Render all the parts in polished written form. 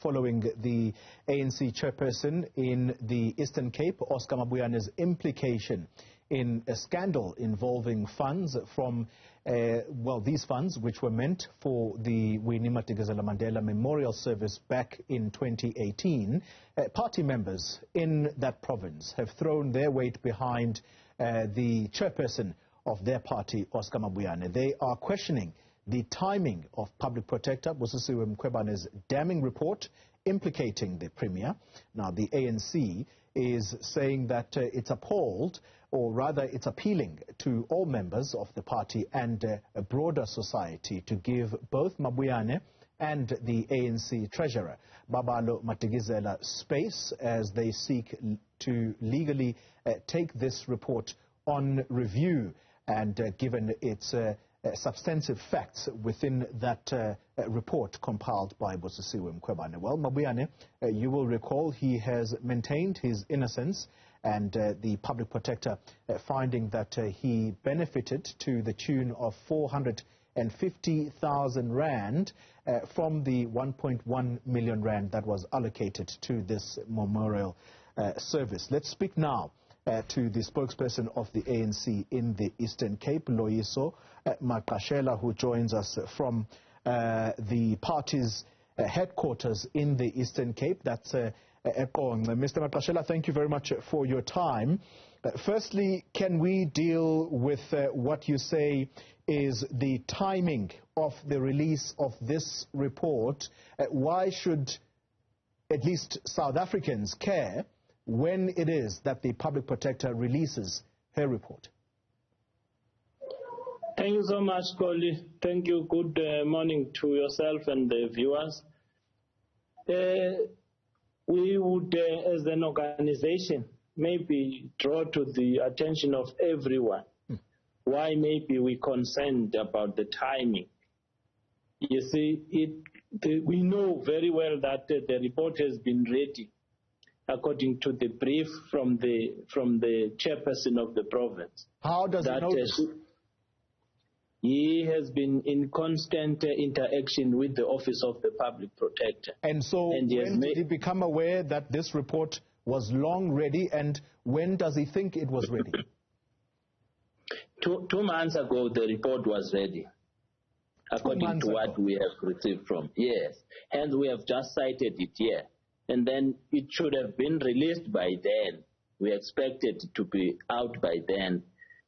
following the ANC chairperson in the Eastern Cape, Oscar Mabuyane's implication in a scandal involving funds from, these funds which were meant for the Winnie Madikizela Mandela Memorial Service back in 2018. Party members in that province have thrown their weight behind the chairperson of their party, Oscar Mabuyane. They are questioning the timing of Public Protector Busisiwe Mkhwebane's damning report implicating the Premier. Now, the ANC is saying that it's appalled, or rather it's appealing to all members of the party and a broader society to give both Mabuyane and the ANC Treasurer, Babalo Madikizela, space as they seek to legally take this report on review, and given its substantive facts within that report compiled by Busisiwe Mkhwebane. Well, Mabuyane, you will recall, he has maintained his innocence, and the Public Protector finding that he benefited to the tune of 450,000 rand from the 1.1 million rand that was allocated to this memorial service. Let's speak now to the spokesperson of the ANC in the Eastern Cape, Loyiso Magqashela, who joins us from the party's headquarters in the Eastern Cape. That's Ekong. Mr. Magqashela, thank you very much for your time. Firstly, can we deal with what you say is the timing of the release of this report? Why should at least South Africans care when it is that the Public Protector releases her report? Thank you so much, Coley. Thank you. Good morning to yourself and the viewers. We would, as an organization, maybe draw to the attention of everyone why maybe we're concerned about the timing. You see, we know very well that the report has been ready according to the brief from the chairperson of the province. How does he know this? He has been in constant interaction with the Office of the Public Protector. And so when did he become aware that this report was long ready, and when does he think it was ready? 2 months ago, the report was ready, according to what we have received from. Yes, and we have just cited it here. And then it should have been released by then. We expected it to be out by then.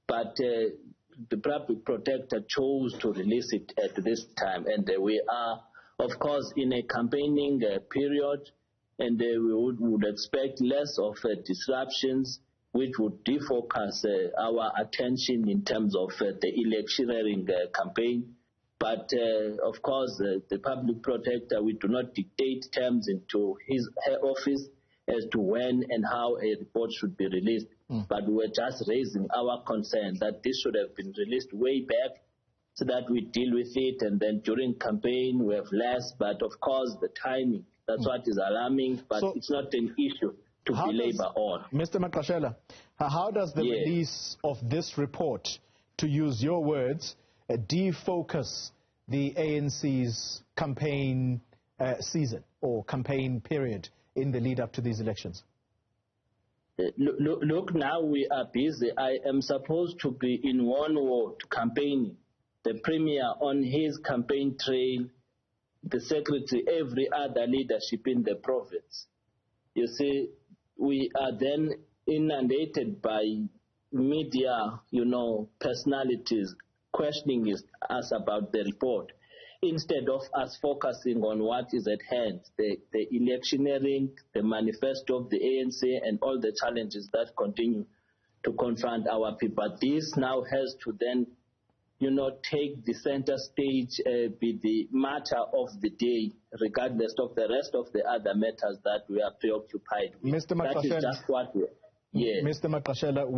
But the Public Protector chose to release it at this time. And we are, of course, in a campaigning period, and we would expect less of disruptions, which would defocus our attention in terms of the electioneering campaign. But, of course, the Public Protector, we do not dictate terms into her office as to when and how a report should be released. But we're just raising our concern that this should have been released way back so that we deal with it, and then during campaign we have less. But, of course, the timing, that's what is alarming, but so it's not an issue to belabor on. Mr. Magqashela, how does the release of this report, to use your words, defocus the ANC's campaign season or campaign period in the lead up to these elections? Look, now we are busy. I am supposed to be in one ward campaigning, the Premier on his campaign trail, the Secretary, every other leadership in the province. You see, we are then inundated by media, personalities questioning us about the report, instead of us focusing on what is at hand, the electioneering, the manifesto of the ANC, and all the challenges that continue to confront our people. This now has to then, take the center stage, be the matter of the day, regardless of the rest of the other matters that we are preoccupied with. Mr. Magqashela, that is just what we Mr. Magqashela,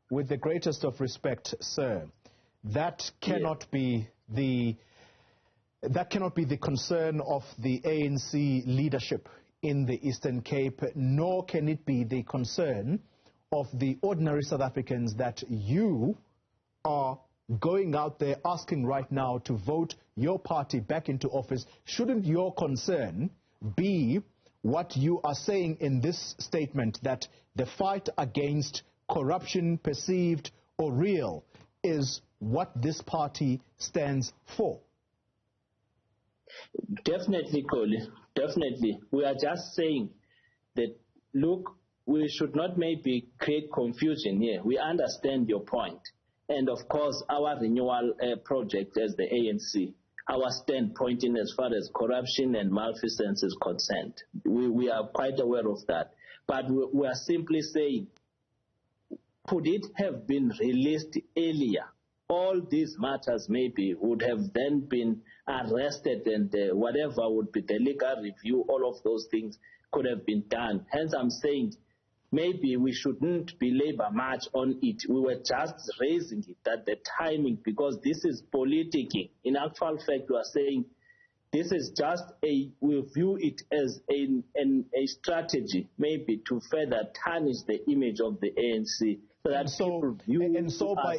with the greatest of respect, sir, that cannot be the concern of the ANC leadership in the Eastern Cape, nor can it be the concern of the ordinary South Africans that you are going out there asking right now to vote your party back into office, shouldn't your concern be what you are saying in this statement, that the fight against corruption, perceived or real, is what this party stands for? Definitely, Colin. Definitely. We are just saying that, look, we should not maybe create confusion here. We understand your point. And of course, our renewal project as the ANC, our standpoint in as far as corruption and malfeasance is concerned, we are quite aware of that. But we are simply saying, could it have been released earlier? All these matters maybe would have then been arrested, and whatever would be the legal review, all of those things could have been done. Hence, I'm saying maybe we shouldn't belabor much on it. We were just raising it at the timing, because this is politicking. In actual fact, we are saying this is just we view it as a strategy, maybe to further tarnish the image of the ANC. So by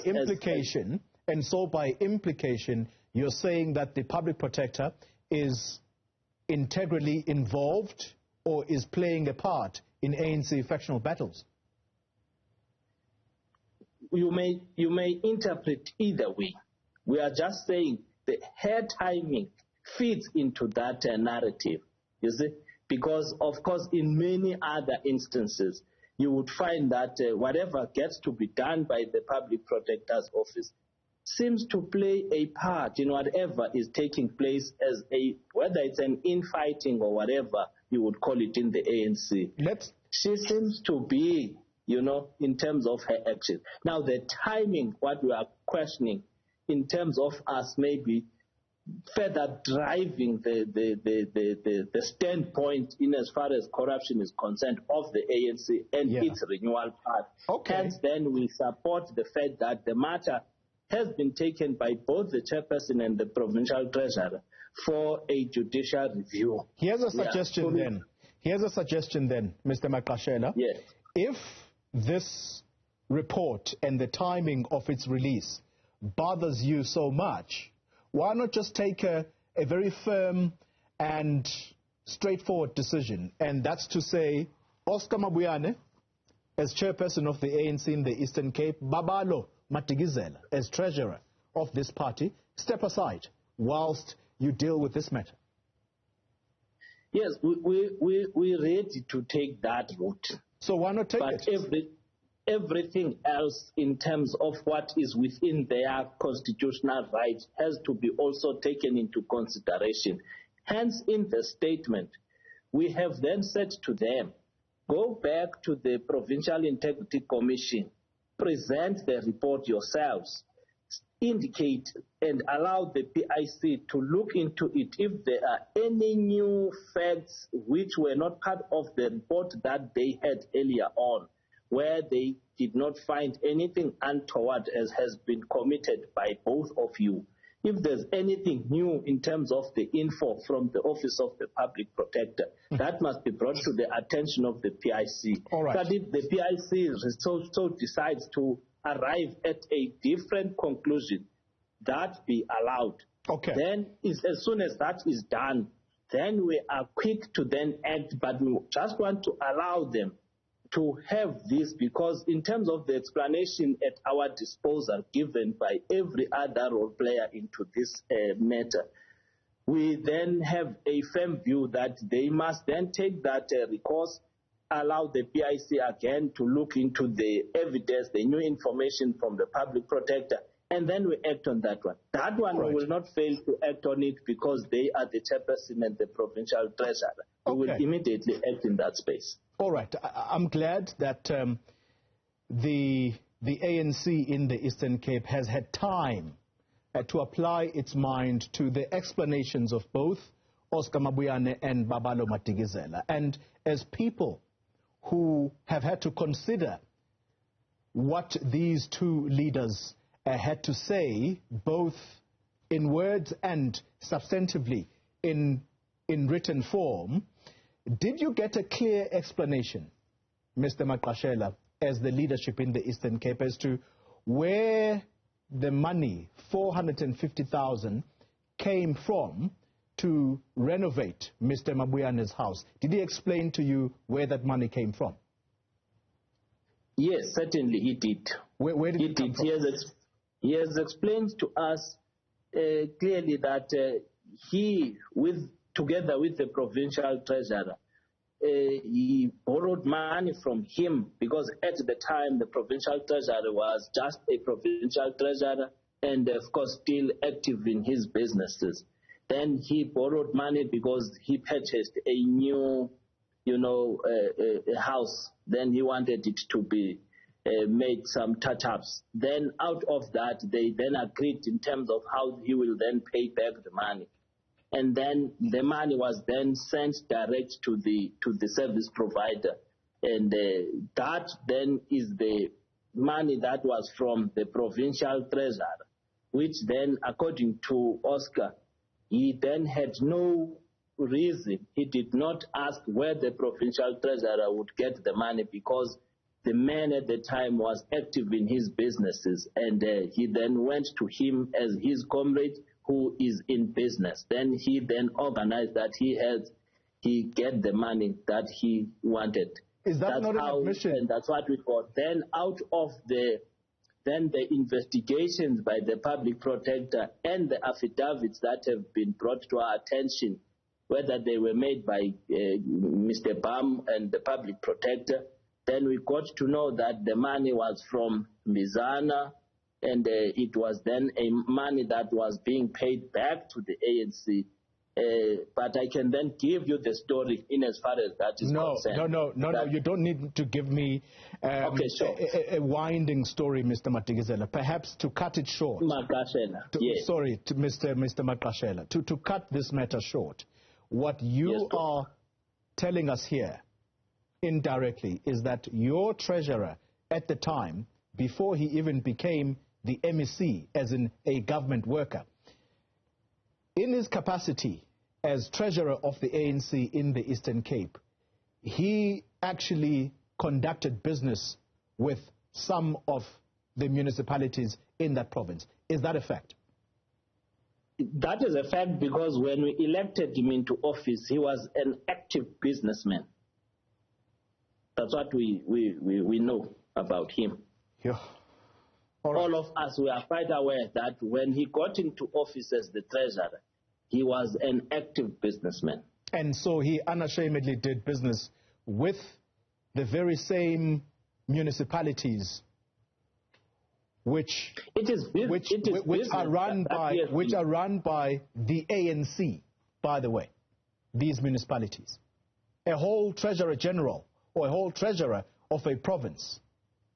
implication, you're saying that the public protector is integrally involved or is playing a part in ANC factional battles? You may interpret either way. We are just saying the hair timing feeds into that narrative, you see, because of course in many other instances you would find that whatever gets to be done by the public protector's office seems to play a part in whatever is taking place, as whether it's an infighting or whatever you would call it in the ANC. She seems to be, in terms of her action. Now the timing, what we are questioning in terms of us maybe further driving the standpoint in as far as corruption is concerned of the ANC and its renewal part. Okay. Hence then we support the fact that the matter has been taken by both the chairperson and the provincial treasurer for a judicial review. Here's a suggestion then, Mr. Magqashela. Yes. If this report and the timing of its release bothers you so much, why not just take a very firm and straightforward decision? And that's to say, Oscar Mabuyane, as chairperson of the ANC in the Eastern Cape, Babalo Madikizela, as treasurer of this party, step aside whilst you deal with this matter. Yes, we're ready to take that route. So why not take it? Everything else in terms of what is within their constitutional rights has to be also taken into consideration. Hence, in the statement, we have then said to them, go back to the Provincial Integrity Commission, present the report yourselves, indicate and allow the PIC to look into it if there are any new facts which were not part of the report that they had earlier on, where they did not find anything untoward as has been committed by both of you. If there's anything new in terms of the info from the Office of the Public Protector, that must be brought to the attention of the PIC. All right. But if the PIC so decides to arrive at a different conclusion, that be allowed. Okay. Then as soon as that is done, then we are quick to then act, but we just want to allow them to have this, because in terms of the explanation at our disposal given by every other role player into this matter, we then have a firm view that they must then take that recourse, allow the PIC again to look into the evidence, the new information from the public protector, and then we act on that one. That one we will not fail to act on it because they are the chairperson and the provincial treasurer. We will immediately act in that space. All right. I'm glad that the ANC in the Eastern Cape has had time to apply its mind to the explanations of both Oscar Mabuyane and Babalo Madikizela. And as people who have had to consider what these two leaders had to say, both in words and substantively in written form, did you get a clear explanation, Mr. Magqashela, as the leadership in the Eastern Cape, as to where the money, 450,000, came from to renovate Mr. Mabuyane's house? Did he explain to you where that money came from? Yes, certainly he did. Where did it come from? He has explained to us clearly that he, together with the provincial treasurer, he borrowed money from him, because at the time the provincial treasurer was just a provincial treasurer and of course still active in his businesses. Then he borrowed money because he purchased a new, a house. Then he wanted it to be made some touch-ups. Then out of that, they then agreed in terms of how he will then pay back the money. And then the money was then sent direct to the service provider. And that then is the money that was from the provincial treasurer, which then, according to Oscar, he then had no reason. He did not ask where the provincial treasurer would get the money, because the man at the time was active in his businesses, and he then went to him as his comrade who is in business. Then he then organized that he get the money that he wanted. Is that not an admission? And that's what we got. Then out of the investigations by the public protector and the affidavits that have been brought to our attention, whether they were made by Mr. Bam and the public protector, then we got to know that the money was from Mizana, and it was then a money that was being paid back to the ANC. But I can then give you the story in as far as that is concerned. No, you don't need to give me okay, sure. a winding story, Mr. Madikizela. Perhaps to cut it short. Magqashela, yes. Sorry, to Mr. Magqashela. To cut this matter short, what you are telling us here indirectly is that your treasurer at the time, before he even became the MEC, as in a government worker, in his capacity as treasurer of the ANC in the Eastern Cape, he actually conducted business with some of the municipalities in that province. Is that a fact? That is a fact, because when we elected him into office, he was an active businessman. That's what we know about him. Yeah. All of us were quite aware that when he got into office as the treasurer, he was an active businessman. And so he unashamedly did business with the very same municipalities which are run by the ANC, by the way, these municipalities. A whole treasurer general or a whole treasurer of a province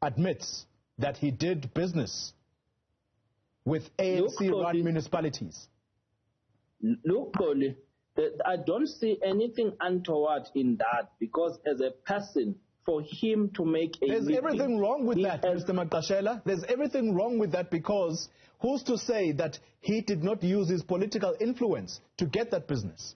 admits that he did business with ANC-run municipalities. Look, Coley, I don't see anything untoward in that, because as a person, for him to make a There's everything wrong with that, Mr. Magqashela. There's everything wrong with that, because who's to say that he did not use his political influence to get that business?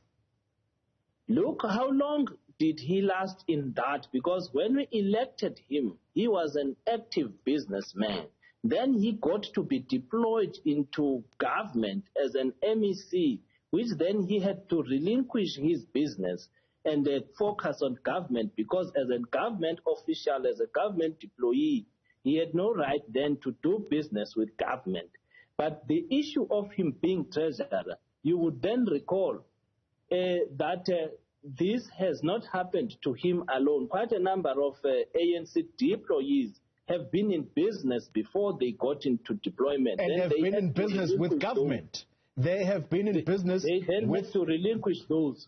Look, how long did he last in that? Because when we elected him, he was an active businessman. Then he got to be deployed into government as an MEC, which then he had to relinquish his business and focus on government, because as a government official, as a government employee, he had no right then to do business with government. But the issue of him being treasurer, you would then recall that this has not happened to him alone. Quite a number of ANC employees have been in business before they got into deployment. And have been in business with government. They have been in business. They then had to relinquish those.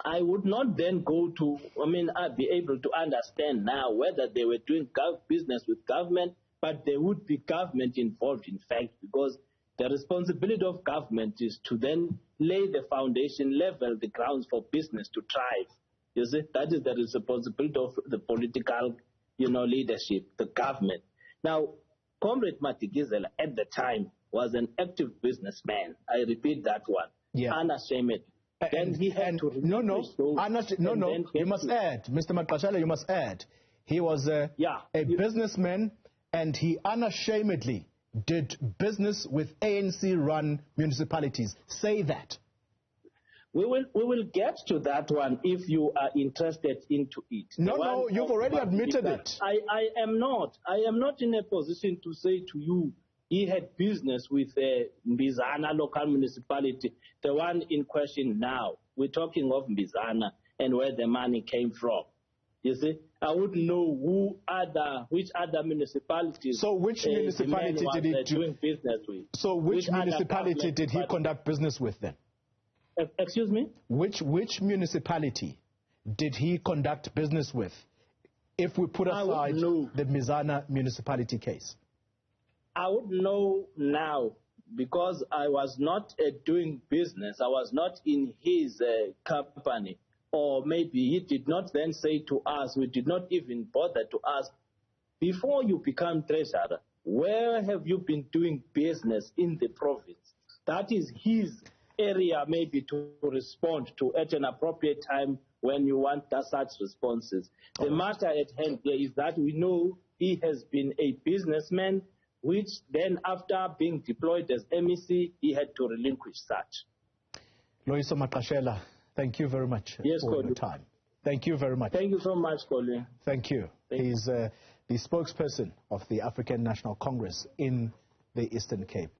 I would not then I'd be able to understand now whether they were doing business with government, but there would be government involved, in fact, because the responsibility of government is to then lay the foundation, level the grounds for business to thrive. You see, that is the responsibility of the political, leadership, the government. Now, Comrade Madikizela at the time was an active businessman. I repeat that one. Yeah. Unashamed. Then he had to you must add, Mr. Magqashela, you must add. He was a businessman, and he unashamedly did business with ANC-run municipalities. Say that. We will get to that one if you are interested into it. No, you've already admitted it. I am not in a position to say to you, he had business with Mbizana local municipality, the one in question now. We're talking of Mbizana and where the money came from. You see, I would know which other municipalities. So which municipality did he doing business with? So which municipality did he conduct business with then? Excuse me? Which municipality did he conduct business with? If we put aside the Mbizana municipality case. I would know now because I was not doing business. I was not in his company. Or maybe he did not then say to us, we did not even bother to ask, before you become treasurer, where have you been doing business in the province? That is his area maybe to respond to at an appropriate time when you want such responses. The matter at hand here is that we know he has been a businessman, which then after being deployed as MEC, he had to relinquish such. Loyiso Magqashela, thank you very much for your time. Thank you very much. Thank you so much, Colin. Thank you. He's the spokesperson of the African National Congress in the Eastern Cape.